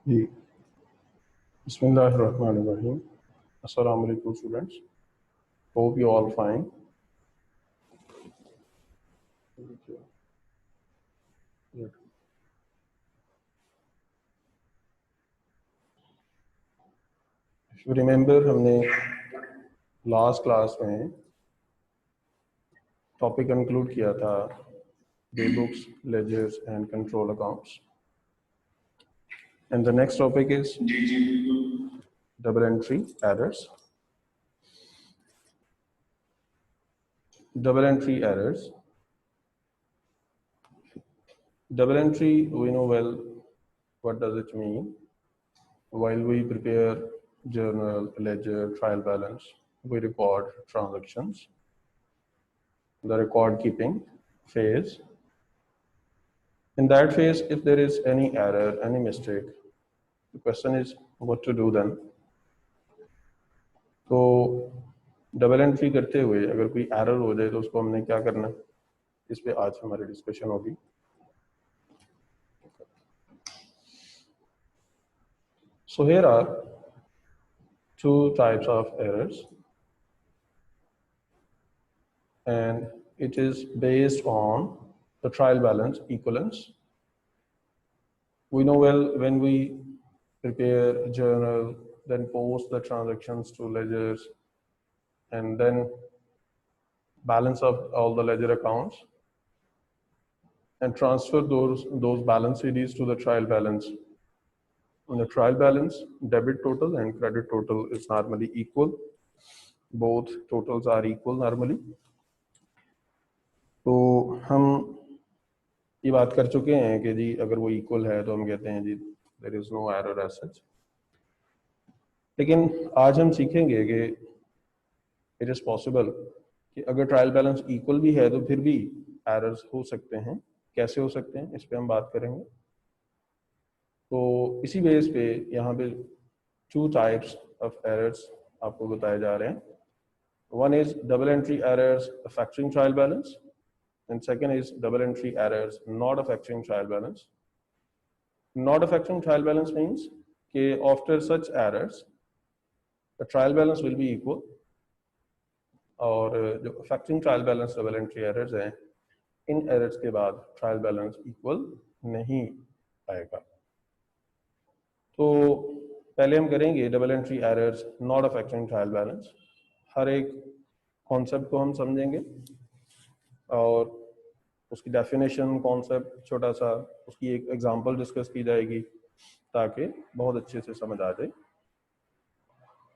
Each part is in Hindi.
जी बिस्मिल्लाहिर्रहमानिर्रहीम। अस्सलाम वालेकुम students, hope you all fine. If you remember, हमने लास्ट क्लास में टॉपिक कंक्लूड किया था day books, ledgers and control accounts, and the next topic is double entry errors. Double entry errors. Double entry, we know well what does it mean. While we prepare journal, ledger, trial balance, we record transactions. The record keeping phase. In that phase, if there is any error, any mistake, the question is what to do then. तो डबल एंट्री करते हुए अगर कोई एरर हो जाए तो उसको हमने क्या करना है, इस पे आज हमारी डिस्कशन होगी। So here are two types of errors, and it is based on the trial balance equivalence. We know well when we prepare a journal, then post the transactions to ledgers, and then balance of all the ledger accounts, and transfer those balance series to the trial balance. On the trial balance, debit total and credit total is normally equal. Both totals are equal normally. तो हम ये बात कर चुके हैं कि जी अगर वो इक्वल है तो हम कहते हैं जी there is no error as such. लेकिन आज हम सीखेंगे कि इट इज पॉसिबल कि अगर ट्रायल बैलेंस इक्वल भी है तो फिर भी एरर्स हो सकते हैं। कैसे हो सकते हैं, इस पे हम बात करेंगे। तो इसी बेस पे यहाँ पे टू टाइप्स ऑफ एरर्स आपको बताए जा रहे हैं। One is double entry errors affecting trial balance, and second is double entry errors not affecting trial balance. Not affecting trial balance means that after such errors the trial balance will be equal, और जो affecting trial balance double entry errors हैं, इन errors के बाद trial balance equal नहीं आएगा। तो पहले हम करेंगे double entry errors not affecting trial balance। हर एक कॉन्सेप्ट को हम समझेंगे और उसकी डेफिनेशन कॉन्सेप्ट छोटा सा, उसकी एक एग्जांपल डिस्कस की जाएगी ताकि बहुत अच्छे से समझ आ जाए।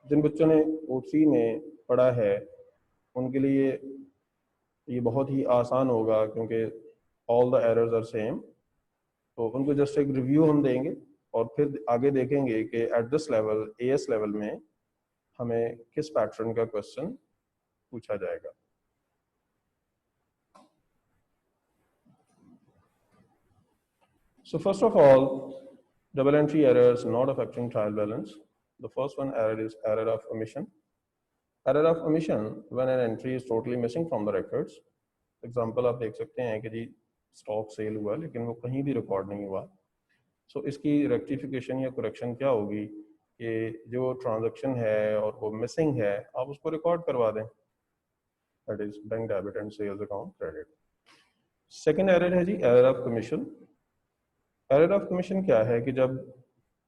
जिन बच्चों ने O3 में पढ़ा है उनके लिए ये बहुत ही आसान होगा क्योंकि all the errors are same. तो उनको जस्ट एक रिव्यू हम देंगे और फिर आगे देखेंगे कि at this level, AS level में हमें किस पैटर्न का क्वेश्चन पूछा जाएगा। So first of all, double entry errors not affecting trial balance. The first one error is error of omission. Error of omission when an entry is totally missing from the records. Example आप देख सकते हैं कि जी स्टॉक सेल हुआ लेकिन वो कहीं भी रिकॉर्ड नहीं हुआ। So इसकी रेक्टिफिकेशन या करेक्शन क्या होगी कि जो ट्रांजैक्शन है और वो मिसिंग है आप उसको रिकॉर्ड करवा दें। That is bank debit and sales account credit. Second error है जी error of commission. Error of commission क्या है कि जब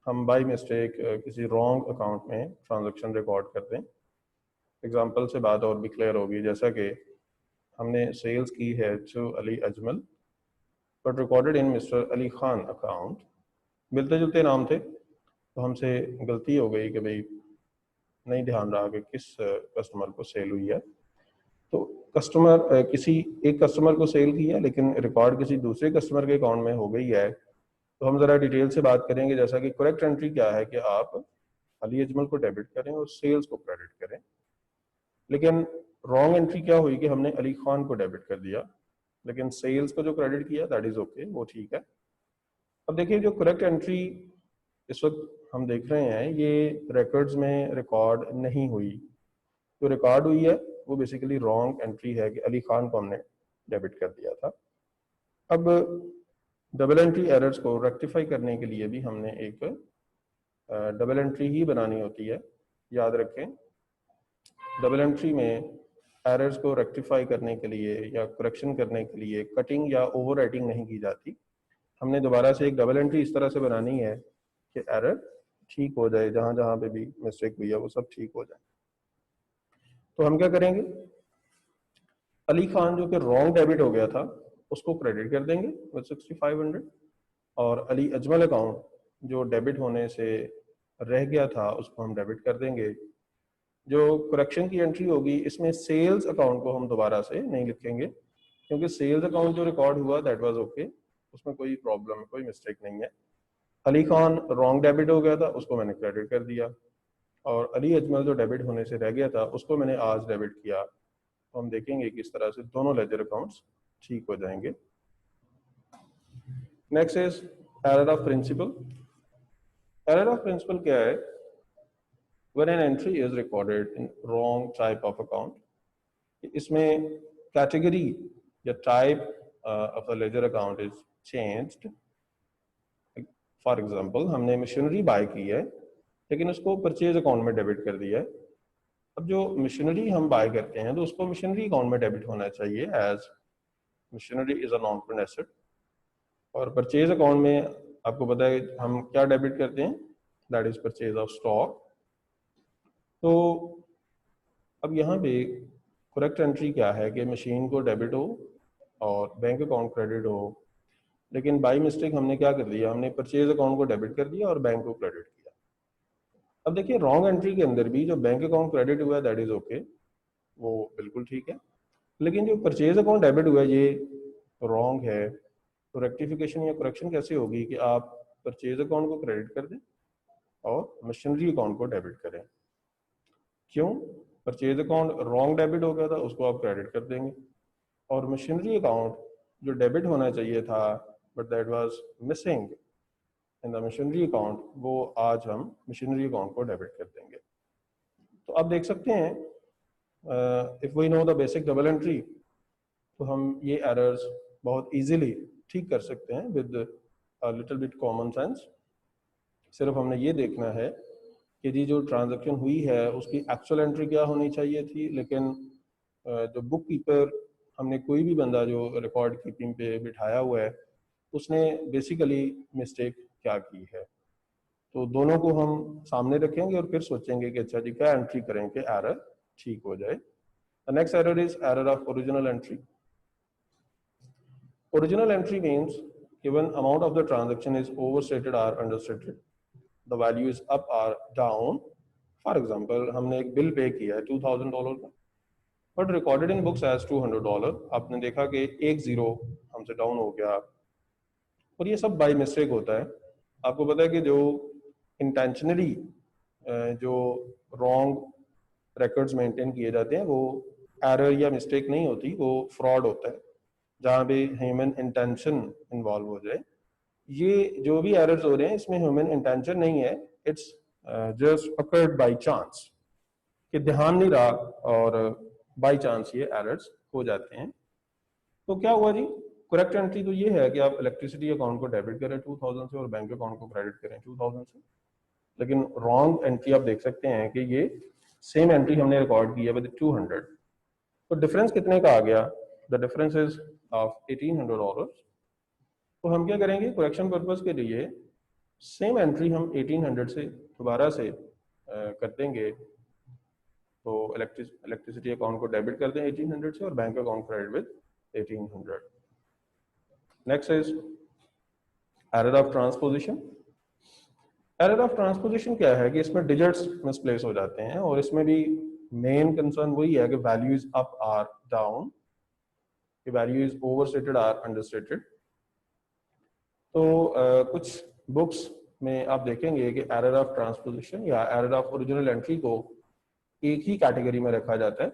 हम बाय मिस्टेक किसी रॉन्ग अकाउंट में ट्रांजैक्शन रिकॉर्ड करते हैं। एग्जांपल से बात और भी क्लियर होगी, जैसा कि हमने सेल्स की है to Ali Ajmal but recorded in mister Ali Khan account. मिलते जुलते नाम थे तो हमसे गलती हो गई कि भाई नहीं ध्यान रहा कि किस कस्टमर को सेल हुई है। तो कस्टमर किसी एक कस्टमर को सेल किया लेकिन रिकॉर्ड किसी दूसरे कस्टमर के अकाउंट में हो गई है। तो हम ज़रा डिटेल से बात करेंगे, जैसा कि करेक्ट एंट्री क्या है कि आप अली अजमल को डेबिट करें और सेल्स को क्रेडिट करें। लेकिन रॉन्ग एंट्री क्या हुई कि हमने अली खान को डेबिट कर दिया लेकिन सेल्स को जो क्रेडिट किया दैट इज़ ओके, वो ठीक है। अब देखिए जो करेक्ट एंट्री इस वक्त हम देख रहे हैं ये रिकॉर्ड्स में रिकॉर्ड नहीं हुई। जो रिकॉर्ड हुई है वो बेसिकली रॉन्ग एंट्री है कि अली खान को हमने डेबिट कर दिया था। अब डबल एंट्री एरर्स को रेक्टिफाई करने के लिए भी हमने एक डबल एंट्री ही बनानी होती है। याद रखें, डबल एंट्री में एरर्स को रेक्टिफाई करने के लिए या करेक्शन करने के लिए कटिंग या ओवर राइटिंग नहीं की जाती। हमने दोबारा से एक डबल एंट्री इस तरह से बनानी है कि एरर ठीक हो जाए, जहां जहां पे भी मिस्टेक हुई है वो सब ठीक हो जाए। तो हम क्या करेंगे, अली खान जो कि रॉन्ग डेबिट हो गया था उसको क्रेडिट कर देंगे विद 6500, और अली अजमल अकाउंट जो डेबिट होने से रह गया था उसको हम डेबिट कर देंगे। जो करेक्शन की एंट्री होगी इसमें सेल्स अकाउंट को हम दोबारा से नहीं लिखेंगे, क्योंकि सेल्स अकाउंट जो रिकॉर्ड हुआ दैट वाज ओके, उसमें कोई प्रॉब्लम कोई मिस्टेक नहीं है। अली खान रॉन्ग डेबिट हो गया था उसको मैंने क्रेडिट कर दिया, और अली अजमल जो डेबिट होने से रह गया था उसको मैंने आज डेबिट किया। तो हम देखेंगे कि इस तरह से दोनों लेजर अकाउंट्स ठीक हो जाएंगे। Next is error of principle. Error of principle क्या है? when an entry is recorded in wrong type of account, इसमें कैटेगरी या type of the ledger account is changed. For example, हमने मशीनरी बाय की है लेकिन उसको परचेज अकाउंट में डेबिट कर दिया है। अब जो मशीनरी हम बाय करते हैं तो उसको मशीनरी अकाउंट में डेबिट होना चाहिए, as machinery is a non current asset. और परचेज अकाउंट में आपको पता है हम क्या डेबिट करते हैं, that is purchase of stock. तो अब यहाँ पे करेक्ट एंट्री क्या है कि मशीन को डेबिट हो और बैंक अकाउंट क्रेडिट हो, लेकिन बाई मिस्टेक हमने क्या कर दिया, हमने परचेज अकाउंट को डेबिट कर दिया और बैंक को क्रेडिट किया। अब देखिए रॉन्ग एंट्री के अंदर भी जो बैंक अकाउंट क्रेडिट हुआ है दैट इज ओके, वो बिल्कुल ठीक है, लेकिन जो परचेज अकाउंट डेबिट हुआ है ये रॉन्ग है। तो रेक्टिफिकेशन या करेक्शन कैसे होगी कि आप परचेज अकाउंट को क्रेडिट कर दें और मशीनरी अकाउंट को डेबिट करें। क्यों? परचेज अकाउंट रॉन्ग डेबिट हो गया था उसको आप क्रेडिट कर देंगे, और मशीनरी अकाउंट जो डेबिट होना चाहिए था but that was missing in the machinery account, वो आज हम मशीनरी अकाउंट को डेबिट कर देंगे। तो आप देख सकते हैं if we know the basic double entry तो हम ये एरर्स बहुत इजीली ठीक कर सकते हैं with little bit common sense. सिर्फ हमने ये देखना है कि जी जो ट्रांजैक्शन हुई है उसकी एक्चुअल एंट्री क्या होनी चाहिए थी, लेकिन जो बुक कीपर हमने कोई भी बंदा जो रिकॉर्ड कीपिंग पे बिठाया हुआ है उसने बेसिकली मिस्टेक क्या की है। तो दोनों को हम सामने रखेंगे और फिर सोचेंगे कि अच्छा जी क्या एंट्री करें कि एरर ठीक हो जाए। Next error is error of original entry. Original entry means given amount of the transaction is overstated or understated, the value is up or down. For example, हमने एक बिल पे किया है $2000 का, but recorded in books as $200। आपने देखा कि एक जीरो हमसे डाउन हो गया, और ये सब बाय मिस्टेक होता है। आपको पता है कि जो इंटेंशनली जो रॉन्ग रिकॉर्ड्स मेंटेन किए जाते हैं वो एरर या मिस्टेक नहीं होती, वो फ्रॉड होता है जहाँ पे ह्यूमन इंटेंशन इन्वॉल्व हो जाए। ये जो भी एरर्स हो रहे हैं इसमें ह्यूमन इंटेंशन नहीं है, it's just occurred by chance, कि ध्यान नहीं रहा और बाय चांस ये एरर्स हो जाते हैं। तो क्या हुआ जी, करेक्ट एंट्री तो ये है कि आप इलेक्ट्रिसिटी अकाउंट को डेबिट करें 2000 से और बैंक अकाउंट को क्रेडिट करें 2000 से। लेकिन रॉन्ग एंट्री आप देख सकते हैं कि ये सेम एंट्री हमने रिकॉर्ड की है विद 200। तो डिफरेंस कितने का आ गया? The difference is of $1800। तो हम क्या करेंगे, करेक्शन पर्पज के लिए सेम एंट्री हम 1800 से दोबारा से कर देंगे। तो इलेक्ट्रिसिटी अकाउंट को डेबिट कर दें 1800 से और bank account credit with 1800। Next is error of transposition. Error of transposition क्या है कि इसमें डिजिट्स मिसप्लेस हो जाते हैं, और इसमें भी मेन कंसर्न वही है कि value is up or down, कि value is overstated or understated. तो कुछ बुक्स में आप देखेंगे कि एरर ऑफ ट्रांसपोजिशन या एरर ऑफ ओरिजिनल एंट्री को एक ही कैटेगरी में रखा जाता है।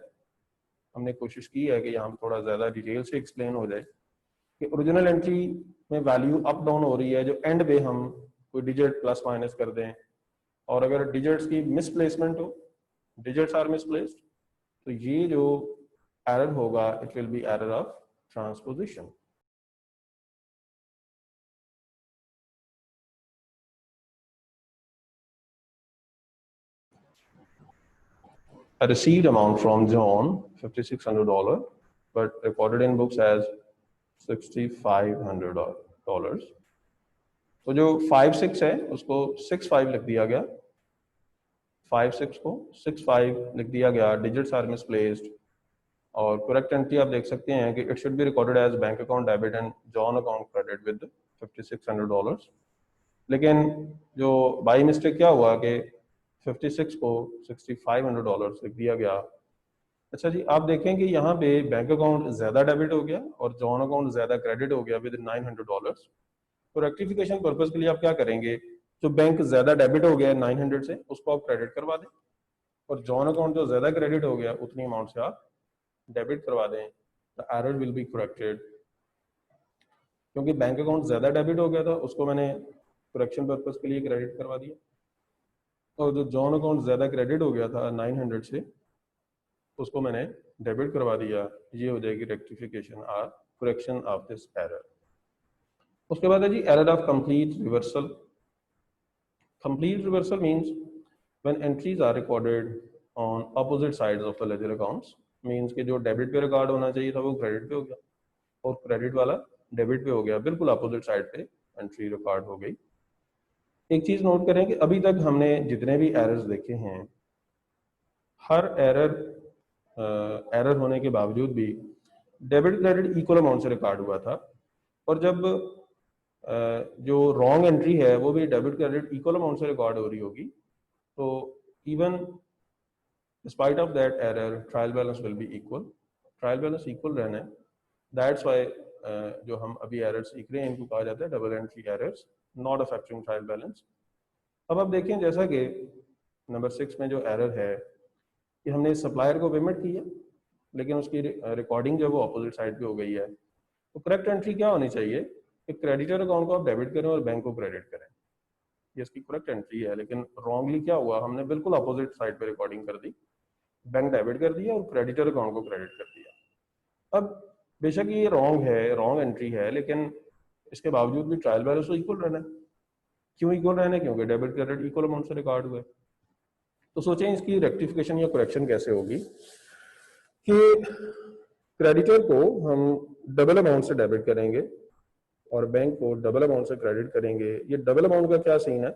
हमने कोशिश की है कि यहाँ थोड़ा ज़्यादा डिटेल से एक्सप्लेन हो जाए कि ओरिजिनल एंट्री में वैल्यू अप डाउन हो रही है, जो एंड पे हम कोई डिजिट प्लस माइनस कर दें, और अगर डिजिट्स की मिसप्लेसमेंट हो, डिजिट्स आर मिसप्लेस्ड, तो ये जो एरर होगा it will be error of transposition. a received amount from John $5,600 but recorded in books as $6,500. तो जो 5-6 है उसको 6-5 लिख दिया गया, 5-6 को 6-5 लिख दिया गया, डिजिट्स आर मिसप्लेस्ड, और करेक्ट एंट्री आप देख सकते हैं कि it should be recorded as bank account debit and John account credit with $5,600। लेकिन जो बाई मिस्टेक क्या हुआ कि 56 को $6,500 लिख दिया गया। अच्छा जी, आप देखें कि यहाँ पे बैंक अकाउंट ज़्यादा डेबिट हो गया और जॉन अकाउंट ज़्यादा क्रेडिट हो गया विद $900। तो रेक्टिफिकेशन पर्पज के लिए आप क्या करेंगे, जो बैंक ज़्यादा डेबिट हो गया 900 से उसको आप क्रेडिट करवा दें, और जॉन अकाउंट जो ज़्यादा क्रेडिट हो गया उतनी अमाउंट से आप डेबिट करवा दें। The error will be corrected. क्योंकि बैंक अकाउंट ज़्यादा डेबिट हो गया था उसको मैंने करेक्शन पर्पज के लिए क्रेडिट करवा दिया, और जो जॉन अकाउंट ज़्यादा क्रेडिट हो गया था 900 से उसको मैंने डेबिट करवा दिया। ये हो जाएगी रेक्टिफिकेशन और करेक्शन ऑफ दिस एरर। उसके बाद है जी error of complete reversal. Complete reversal means when entries are recorded on opposite sides of the ledger accounts. Means कि जो डेबिट पे रिकॉर्ड होना चाहिए था वो क्रेडिट पे हो गया, और क्रेडिट वाला डेबिट पे हो गया, बिल्कुल अपोजिट साइड पे एंट्री रिकॉर्ड हो गई। एक चीज नोट करें कि अभी तक हमने जितने भी एरर्स देखे हैं, हर एरर होने के बावजूद भी डेबिट क्रेडिट इक्वल अमाउंट से रिकॉर्ड हुआ था, और जब जो रॉन्ग एंट्री है वो भी डेबिट क्रेडिट इक्वल अमाउंट से रिकॉर्ड हो रही होगी, तो even despite of that error trial balance will be equal. Trial balance equal रहना है, दैट्स वाई जो हम अभी एरर सीख रहे हैं इनको कहा जाता है double entry errors not affecting trial balance. अब आप देखें जैसा कि नंबर 6 में जो एरर है कि हमने सप्लायर को पेमेंट की है लेकिन उसकी रिकॉर्डिंग जो है वो अपोजिट साइड पे हो गई है, तो करेक्ट एंट्री क्या होनी चाहिए कि क्रेडिटर अकाउंट को आप डेबिट करें और बैंक को क्रेडिट करें। ये इसकी करेक्ट एंट्री है, लेकिन रॉन्गली क्या हुआ, हमने बिल्कुल अपोजिट साइड पे रिकॉर्डिंग कर दी, बैंक डेबिट कर दिया और क्रेडिटर अकाउंट को क्रेडिट कर दिया। अब बेशक ये रॉन्ग है, रॉन्ग एंट्री है, लेकिन इसके बावजूद भी ट्रायल बैलेंस तो इक्वल रहना है। क्यों इक्वल रहना है? क्योंकि डेबिट क्रेडिट इक्वल अमाउंट से रिकॉर्ड हुए। तो सोचें इसकी रेक्टिफिकेशन या करेक्शन कैसे होगी कि क्रेडिटर को हम डबल अमाउंट से डेबिट करेंगे और बैंक को डबल अमाउंट से क्रेडिट करेंगे। ये डबल अमाउंट का क्या सीन है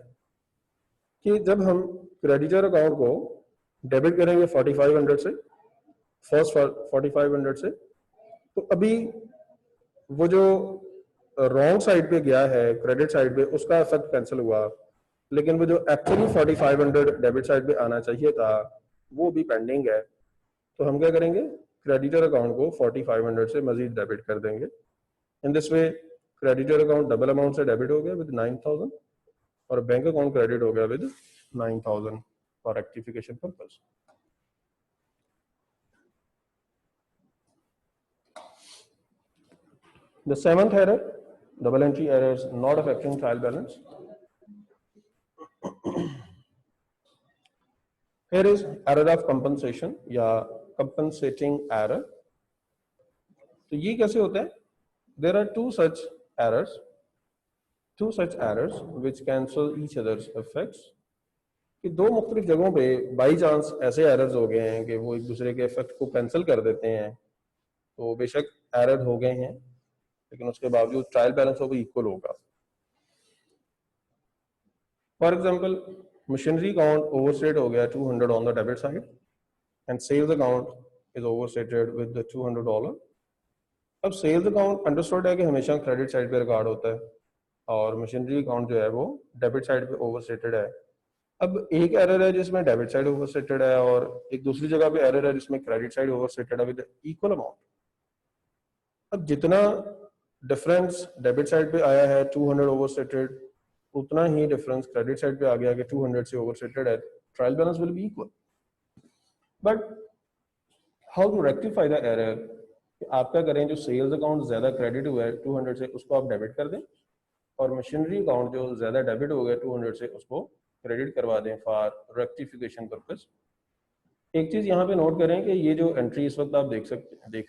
कि जब हम क्रेडिटर अकाउंट को डेबिट करेंगे 4500 से, फर्स्ट 4500 से, तो अभी वो जो रॉन्ग साइड पे गया है क्रेडिट साइड पे उसका इफेक्ट कैंसिल हुआ, लेकिन वो जो एक्चुअली 4500 डेबिट साइड पे आना चाहिए था वो भी पेंडिंग है। तो हम क्या करेंगे, क्रेडिटर अकाउंट को 4500 से मजीद डेबिट कर देंगे। In this way creditor account double amount से डेबिट हो गया विद 9000 और बैंक अकाउंट क्रेडिट हो गया with 9000 for rectification purpose. The seventh error, double entry errors not affecting trial balance. Here is error of compensation या compensating error. तो ये कैसे होता है? There are two such errors which cancel each other's effects. कि दो मुख्तलिफ जगहों पे बाई चांस ऐसे एरर्स हो गए हैं कि वो एक दूसरे के इफेक्ट को कैंसिल कर देते हैं। तो बेशक एरर हो गए हैं लेकिन उसके बावजूद ट्रायल बैलेंस वो भी इक्वल होगा। For example, machinery account overstate हो गया 200 on the debit side and sales account is overstated with $200। अब सेल्स अकाउंट अंडरस्टूड है कि हमेशा क्रेडिट साइड पे रिकॉर्ड होता है और मशीनरी अकाउंट जो है वो डेबिट साइड पे ओवरस्टेटेड है। अब एक एरर है जिसमें डेबिट साइड ओवरस्टेटेड है और एक दूसरी जगह पे एरर है जिसमें क्रेडिट साइड ओवरस्टेटेड है विद इक्वल अमाउंट। अब जितना डिफरेंस डेबिट साइड पे आया है 200 ओवरस्टेटेड, उतना ही डिफरेंस क्रेडिट साइड पे आ गया कि 200 से ओवरस्टेटेड है। Trial balance will be equal. But how to rectify the error? आप क्या करें, जो सेल्स अकाउंट ज्यादा क्रेडिट हुआ है 200 से उसको आप डेबिट कर दें और मशीनरी अकाउंट जो ज्यादा डेबिट हो गया 200 से उसको क्रेडिट करवा दें फॉर रेक्टिफिकेशन पर्पस। एक चीज यहाँ पे नोट करें कि ये जो एंट्री इस वक्त आप देख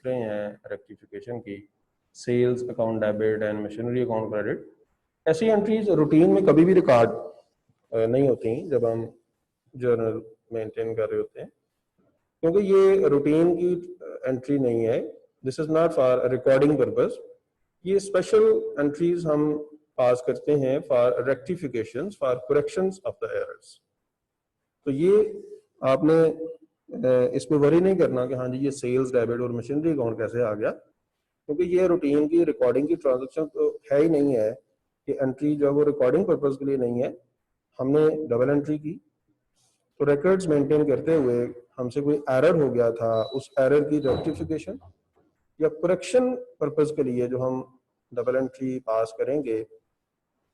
रहे हैं रेक्टिफिकेशन की, sales account debit and machinery account credit, ऐसी एंट्रीज रूटीन में कभी भी रिकॉर्ड नहीं होती जब हम जर्नल मेंटेन कर रहे होते हैं। क्योंकि ये रूटीन की एंट्री नहीं है, this is not for recording purpose, ये स्पेशल एंट्रीज हम पास करते हैं for rectifications, for corrections of the errors. तो ये आपने इसमें वरी नहीं करना कि हाँ जी ये सेल्स डेबिट और मशीनरी अकाउंट कैसे आ गया, क्योंकि ये रूटीन की रिकॉर्डिंग की ट्रांजैक्शन तो है ही नहीं है, कि एंट्री जो है वो रिकॉर्डिंग पर्पज के लिए नहीं है, हमने डबल एंट्री की। तो रिकॉर्ड्स मेंटेन करते हुए हमसे कोई एरर हो गया था, उस एरर की रेक्टिफिकेशन या करेक्शन पर्पज के लिए जो हम डबल एंट्री पास करेंगे,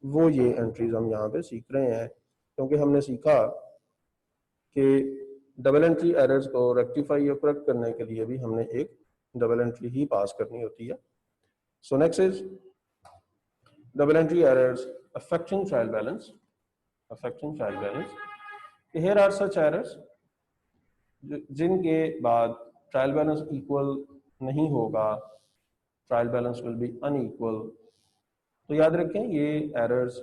वो ये एंट्रीज हम यहाँ पे सीख रहे हैं। क्योंकि हमने सीखा कि डबल एंट्री एरर्स को रेक्टिफाई या करेक्ट करने के लिए भी हमने एक डबल एंट्री ही पास करनी होती है। So next is double entry errors affecting trial balance. Here are such errors जिनके बाद ट्रायल बैलेंस इक्वल नहीं होगा, trial balance will B unequal. तो याद रखें ये एरर्स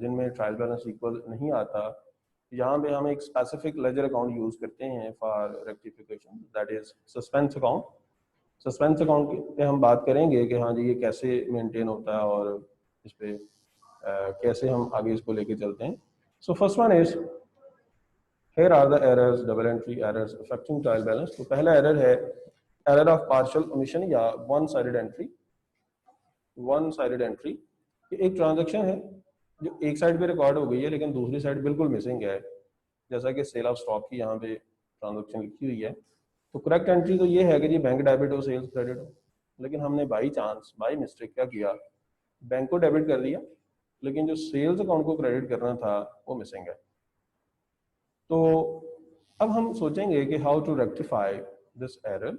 जिनमें ट्रायल बैलेंस इक्वल नहीं आता, यहाँ पे हम एक स्पेसिफिक लेजर अकाउंट यूज करते हैं for rectification, that is suspense account. Suspense account पे हम बात करेंगे कि हाँ जी ये कैसे मेंटेन होता है और इस पे कैसे हम आगे इसको लेके चलते हैं। So first one is, here are the errors, double entry errors affecting trial balance। तो पहला एरर है एरर ऑफ पार्शियल ओमिशन या one sided entry. One sided entry एक ट्रांजैक्शन है जो एक साइड पे रिकॉर्ड हो गई है लेकिन दूसरी साइड बिल्कुल मिसिंग है, जैसा कि सेल ऑफ स्टॉक की यहाँ पे ट्रांजैक्शन लिखी हुई है। तो करेक्ट एंट्री तो ये है कि जी बैंक डेबिट हो सेल्स क्रेडिट हो, लेकिन हमने बाई चांस बाई मिस्टेक क्या किया, बैंक को डेबिट कर दिया लेकिन जो सेल्स अकाउंट को क्रेडिट करना था वो मिसिंग है। तो अब हम सोचेंगे कि how to rectify this error.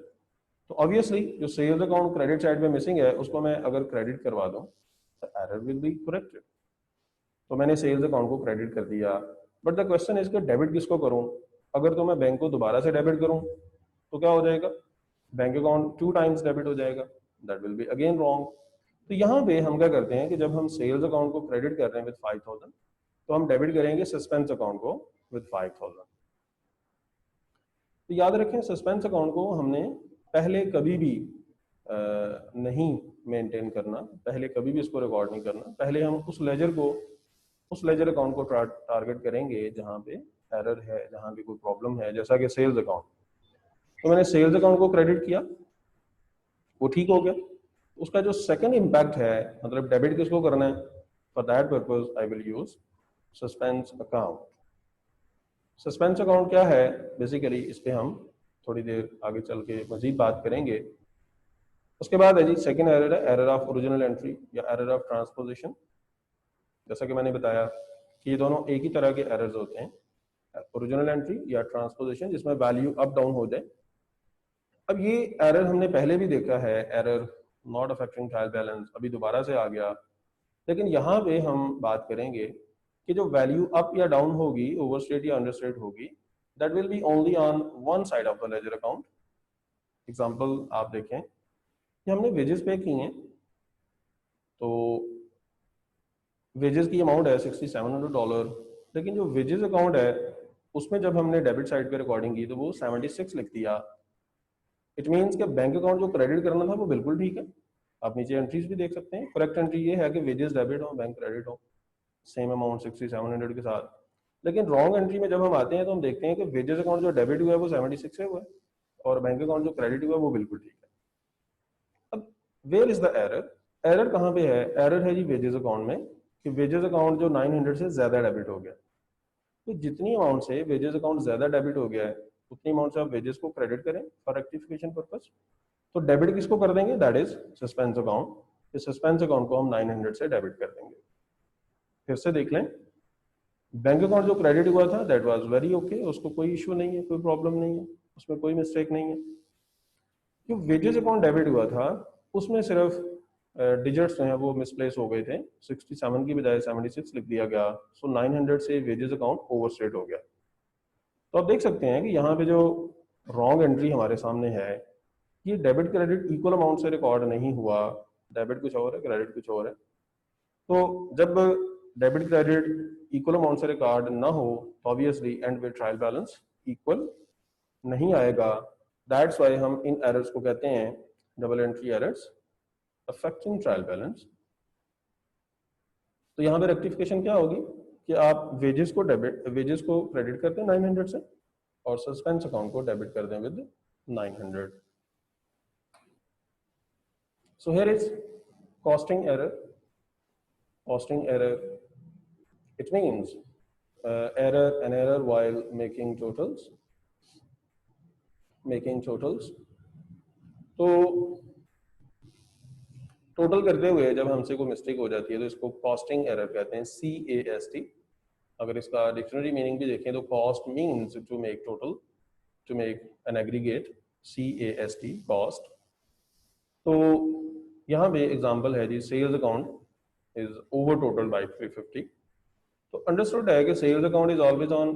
तो ऑब्वियसली जो सेल्स अकाउंट क्रेडिट साइड में मिसिंग है उसको मैं अगर क्रेडिट करवा दूं तो एरर विल बी करेक्टेड। तो मैंने सेल्स अकाउंट को क्रेडिट कर दिया, बट द क्वेश्चन इज कि डेबिट किसको करूं। अगर तो मैं बैंक को दोबारा से डेबिट करूं तो क्या हो जाएगा, बैंक अकाउंट 2 टाइम्स डेबिट हो जाएगा, that will be again wrong. तो यहाँ पे हम क्या करते हैं कि जब हम सेल्स अकाउंट को क्रेडिट कर रहे हैं विद 5000, तो हम डेबिट करेंगे सस्पेंस अकाउंट को विद 5000। तो याद रखें सस्पेंस अकाउंट को हमने पहले कभी भी नहीं मेंटेन करना, पहले कभी भी इसको रिकॉर्ड नहीं करना। पहले हम उस लेजर अकाउंट को टारगेट करेंगे जहाँ पे एरर है, जहाँ पे कोई प्रॉब्लम है, जैसा कि सेल्स अकाउंट। तो मैंने सेल्स अकाउंट को क्रेडिट किया, वो ठीक हो गया। उसका जो सेकंड इम्पैक्ट है, मतलब डेबिट किसको करना है, for that purpose I will use suspense account. Suspense account क्या है बेसिकली, इस पे हम थोड़ी देर आगे चल के मजीद बात करेंगे। उसके बाद है जी सेकंड एरर है एरर ऑफ ओरिजिनल एंट्री या एरर ऑफ ट्रांसपोजिशन। जैसा कि मैंने बताया कि ये दोनों एक ही तरह के एरर्स होते हैं, ओरिजिनल एंट्री या ट्रांसपोजिशन, जिसमें वैल्यू अप डाउन हो जाए। अब ये एरर हमने पहले भी देखा है, error not affecting trial balance, अभी दोबारा से आ गया। लेकिन यहाँ पे हम बात करेंगे कि जो वैल्यू अप या डाउन होगी, ओवरस्टेट या अंडरस्टेट होगी, that will be only on one side of the ledger account. Example आप देखें कि हमने वेजेस पे की हैं, तो वेजेस की अमाउंट है $6700, लेकिन जो वेजेस अकाउंट है उसमें जब हमने डेबिट साइड पे रिकॉर्डिंग की तो वो 76 लिख दिया। इट मीन्स कि बैंक अकाउंट जो क्रेडिट करना था वो बिल्कुल ठीक है। आप नीचे एंट्रीज भी देख सकते हैं, करेक्ट एंट्री ये है कि वेजेस डेबिट हो, बैंक क्रेडिट हो, सेम अमाउंट 6700 के साथ। लेकिन रॉन्ग एंट्री में जब हम आते हैं तो हम देखते हैं कि वेजेस अकाउंट जो डेबिट हुआ है वो 76 से हुआ है और बैंक अकाउंट जो क्रेडिट हुआ है वो बिल्कुल ठीक है। अब where is the error, error कहाँ पे है, एरर है जी वेजेस अकाउंट में, कि वेजेस अकाउंट जो 900 से ज्यादा डेबिट हो गया। तो जितनी अमाउंट से वेजेस अकाउंट ज्यादा डेबिट हो गया है उतनी अमाउंट से आप वेजेस को क्रेडिट करें फॉर रेक्टिफिकेशन पर्पस। तो डेबिट किसको कर देंगे, दैट इज सस्पेंस अकाउंट। इस सस्पेंस अकाउंट को हम 900 से डेबिट कर देंगे। फिर से देख लें, बैंक अकाउंट जो क्रेडिट हुआ था दैट वाज वेरी ओके, उसको कोई इशू नहीं है, कोई प्रॉब्लम नहीं है, उसमें कोई मिस्टेक नहीं है। जो वेजेस अकाउंट डेबिट हुआ था उसमें सिर्फ डिजिट्स जो हैं वो मिसप्लेस हो गए थे, 67 की बजाय 76 लिख दिया गया। सो 900 से वेजेस अकाउंट ओवरस्टेट हो गया। तो आप देख सकते हैं कि यहाँ पे जो रॉन्ग एंट्री हमारे सामने है, ये डेबिट क्रेडिट इक्वल अमाउंट से रिकॉर्ड नहीं हुआ, डेबिट कुछ और है क्रेडिट कुछ और है। तो जब डेबिट क्रेडिट इक्वल अमाउंट से रिकॉर्ड ना हो तो obviously and with trial balance equal नहीं आएगा, दैट्स वाई हम इन एरर्स को कहते हैं double entry errors affecting trial balance. तो यहाँ पे रेक्टिफिकेशन क्या होगी कि आप वेजेस को क्रेडिट करते हैं 900 से और सस्पेंस अकाउंट को डेबिट कर दें with 900। So here is costing error. Costing error, it means an error while making totals। तो टोटल करते हुए जब हमसे कोई मिस्टेक हो जाती है तो इसको कॉस्टिंग एरर कहते हैं, CAST। अगर इसका डिक्शनरी मीनिंग भी देखें तो cost means to make total, to make an aggregate, CAST cost. तो यहाँ पे एग्जांपल है जी, sales account is over total by 350। तो अंडरस्टूड है कि sales account is always on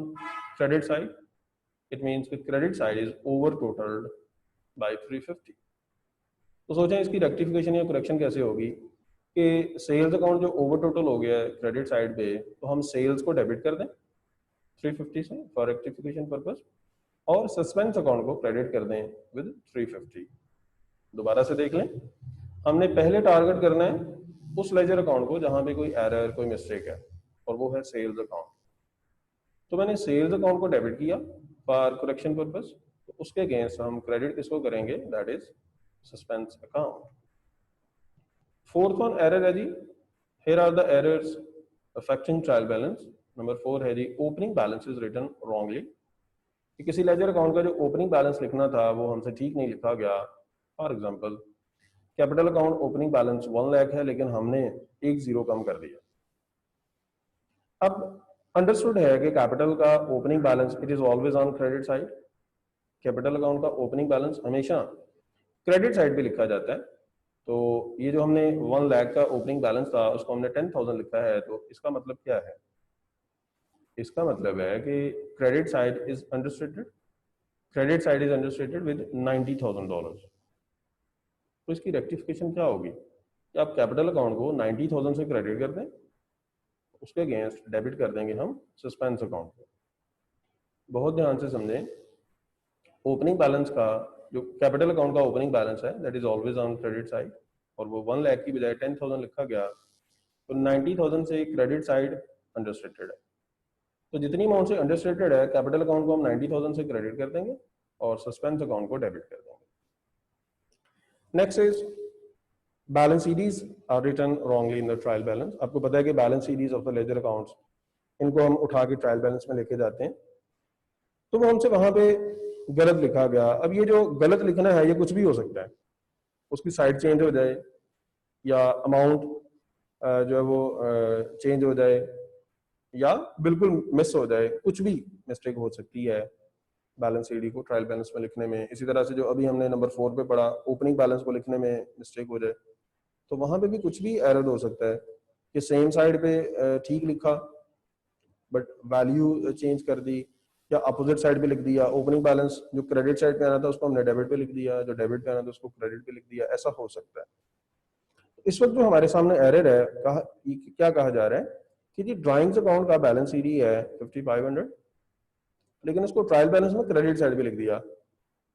credit side, it means credit side is over totalled by 350। तो सोचें इसकी रेक्टिफिकेशन या करेक्शन कैसे होगी कि सेल्स अकाउंट जो ओवर टोटल हो गया है क्रेडिट साइड पे, तो हम सेल्स को डेबिट कर दें 350 से फॉर रेक्टिफिकेशन पर्पस, और सस्पेंस अकाउंट को क्रेडिट कर दें विद 350। दोबारा से देख लें, हमने पहले टारगेट करना है उस लेजर अकाउंट को जहां पे कोई एरर, कोई मिस्टेक है, और वो है सेल्स अकाउंट। तो मैंने सेल्स अकाउंट को डेबिट किया फॉर करेक्शन पर्पस, तो उसके अगेंस्ट हम क्रेडिट किसको करेंगे, that is suspense account. Fourth one error है जी, here are the errors affecting trial balance. Number 4 है जी, opening balance is written wrongly. कि किसी लेजर अकाउंट का जो ओपनिंग बैलेंस लिखना था वो हमसे ठीक नहीं लिखा गया। For example capital account opening balance 1 lakh है लेकिन हमने एक जीरो कम कर दिया। अब अंडरस्टूड है कि कैपिटल का opening balance it is always on credit side. Capital account का ओपनिंग बैलेंस हमेशा क्रेडिट साइड पे लिखा जाता है। तो ये जो हमने 1 लाख का ओपनिंग बैलेंस था उसको हमने 10,000 लिखा है, तो इसका मतलब क्या है, इसका मतलब है कि credit side is understated, credit side is understated with $90,000। तो इसकी रेक्टिफिकेशन क्या होगी कि आप कैपिटल अकाउंट को 90,000 से क्रेडिट कर दें, उसके अगेंस्ट डेबिट कर देंगे हम सस्पेंस अकाउंट को। बहुत ध्यान से समझें, ओपनिंग बैलेंस का जो कैपिटल अकाउंट का ओपनिंग बैलेंस है that is always on credit side, और वो 1 लाख की बजाय 10,000 लिखा गया, तो 90,000 से क्रेडिट साइड अंडरस्टेटेड है। तो जितनी अमाउंट से अंडरस्टेटेड है कैपिटल अकाउंट को हम 90,000 से क्रेडिट कर देंगे और सस्पेंस अकाउंट को डेबिट कर देंगे। Next is balance CDs are written wrongly in the trial balance. आपको पता है कि balance CDs of the ledger accounts, इनको हम उठा के ट्रायल बैलेंस में लेके जाते हैं, तो वो हमसे वहां पे गलत लिखा गया। अब ये जो गलत लिखना है ये कुछ भी हो सकता है, उसकी साइड चेंज हो जाए या अमाउंट जो है वो चेंज हो जाए या बिल्कुल मिस हो जाए, कुछ भी मिस्टेक हो सकती है बैलेंस सीडी को ट्रायल बैलेंस में लिखने में। इसी तरह से जो अभी हमने नंबर 4 पे पढ़ा, ओपनिंग बैलेंस को लिखने में मिस्टेक हो जाए, तो वहां पे भी कुछ भी एरर हो सकता है कि सेम साइड पे ठीक लिखा बट वैल्यू चेंज कर दी, या अपोजिट साइड पे लिख दिया। ओपनिंग बैलेंस जो क्रेडिट साइड पे आना था उसको हमने डेबिट पे लिख दिया, जो डेबिट पे आना था उसको क्रेडिट पे लिख दिया, ऐसा हो सकता है। इस वक्त जो हमारे सामने एरर है, क्या कहा जा रहा है कि जी ड्राइंग्स अकाउंट का बैलेंस सीडी है 5500, लेकिन उसको ट्रायल बैलेंस में क्रेडिट साइड पे लिख दिया।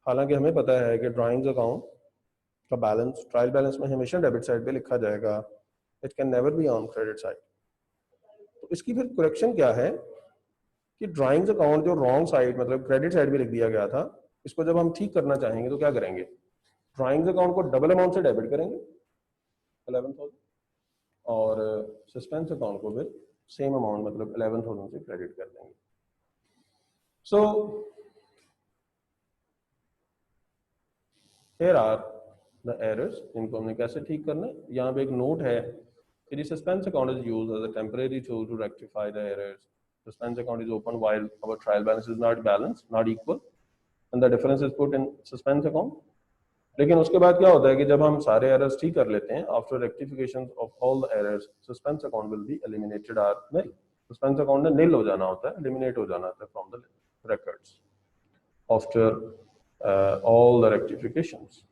हालांकि हमें पता है कि ड्राइंग्स अकाउंट का बैलेंस ट्रायल बैलेंस में हमेशा डेबिट साइड पे लिखा जाएगा, it can never be on credit side. तो इसकी फिर करेक्शन क्या है कि ड्राइंग्स अकाउंट जो रॉन्ग साइड मतलब क्रेडिट साइड पे लिख दिया गया था, इसको जब हम ठीक करना चाहेंगे तो क्या करेंगे, ड्राइंग्स अकाउंट को डबल अमाउंट से डेबिट करेंगे 11,000, और सस्पेंस अकाउंट को फिर सेम अमाउंट मतलब 11,000 से क्रेडिट कर देंगे। So here are the errors, इनको हमने कैसे ठीक करना है। यहाँ पे एक नोट है कि suspense account is used as a temporary tool to rectify the errors. Suspense account is open while our trial balance is not balanced, not equal, and the difference is put in suspense account. लेकिन उसके बाद क्या होता है कि जब हम सारे एरर्स ठीक कर लेते हैं, after rectification of all the errors, suspense account will be eliminated or nil. Suspense account में निल हो जाना होता है, एलिमिनेट हो जाना होता है from the records after all the rectifications.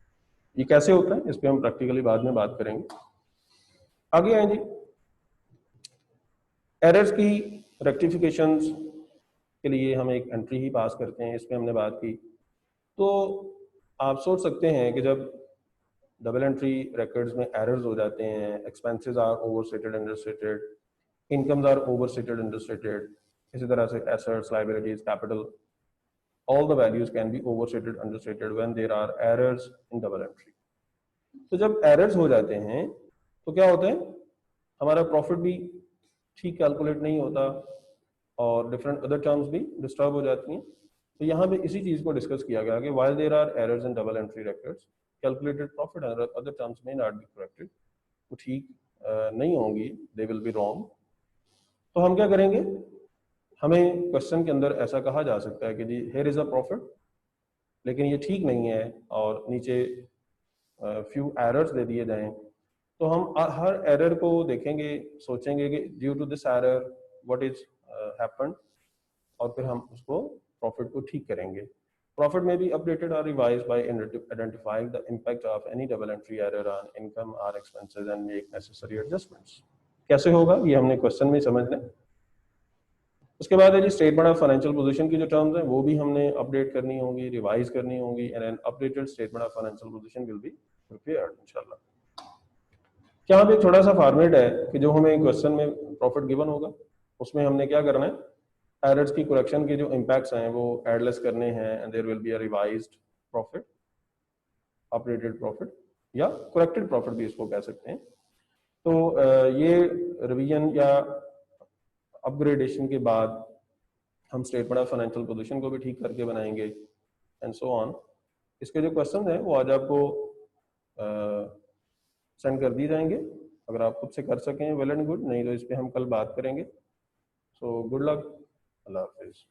ये कैसे होता है इस पे हम प्रैक्टिकली बाद में बात करेंगे। आगे आए जी, एरर्स की रेक्टिफिकेशंस के लिए हम एक एंट्री ही पास करते हैं। इसमें हमने बात की तो आप सोच सकते हैं कि जब डबल एंट्री रिकॉर्ड्स में एरर्स हो जाते हैं, expenses are overstated understated, incomes are overstated understated, इसी तरह से assets, liabilities, capital, all the values can be overstated understated when there are errors in double entry. तो जब एरर्स हो जाते हैं तो क्या होता है, हमारा प्रॉफिट भी ठीक कैलकुलेट नहीं होता और डिफरेंट अदर टर्म्स भी डिस्टर्ब हो जाती हैं। तो यहाँ पे इसी चीज़ को डिस्कस किया गया कि while there are errors in double entry records, calculated profit and other terms may not be corrected, वो ठीक नहीं होंगी, they will be wrong। तो हम क्या करेंगे, हमें क्वेश्चन के अंदर ऐसा कहा जा सकता है कि जी here is a profit, लेकिन ये ठीक नहीं है और नीचे फ्यू एरर्स दे दिए जाएं, तो हम हर एरर को देखेंगे, सोचेंगे कि due to this error what is happened, और फिर हम उसको प्रॉफिट को ठीक करेंगे। प्रॉफिट में बी अपडेटेड और revised by identifying the impact of any double entry error on income और expenses and make necessary adjustments. कैसे होगा ये हमने क्वेश्चन में समझ लें। उसके बाद है जी स्टेटमेंट ऑफ फाइनेंशियल पोजीशन की जो टर्म्स हैं वो भी हमने अपडेट करनी होंगी, रिवाइज करनी होंगी, and N updated statement of financial position will be prepared इंशाल्लाह। यहाँ पे एक छोटा सा फॉर्मेट है कि जो हमें क्वेश्चन में प्रॉफिट गिवन होगा उसमें हमने क्या करना है, एरर्स की करेक्शन के जो इम्पैक्ट्स हैं वो एडलेस करने हैं, and there will be a revised profit, updated profit या करेक्टेड प्रॉफिट भी इसको कह सकते हैं। तो ये रिवीजन या अपग्रेडेशन के बाद हम स्टेटमेंट ऑफ फाइनेंशियल पोजीशन को भी ठीक करके बनाएंगे एंड सो ऑन। इसके जो क्वेश्चन हैं वो आज आपको सेंड कर दिए जाएंगे, अगर आप खुद से कर सकें वेल एंड गुड, नहीं तो इस पर हम कल बात करेंगे। सो गुड लक, अल्लाह हाफिज़।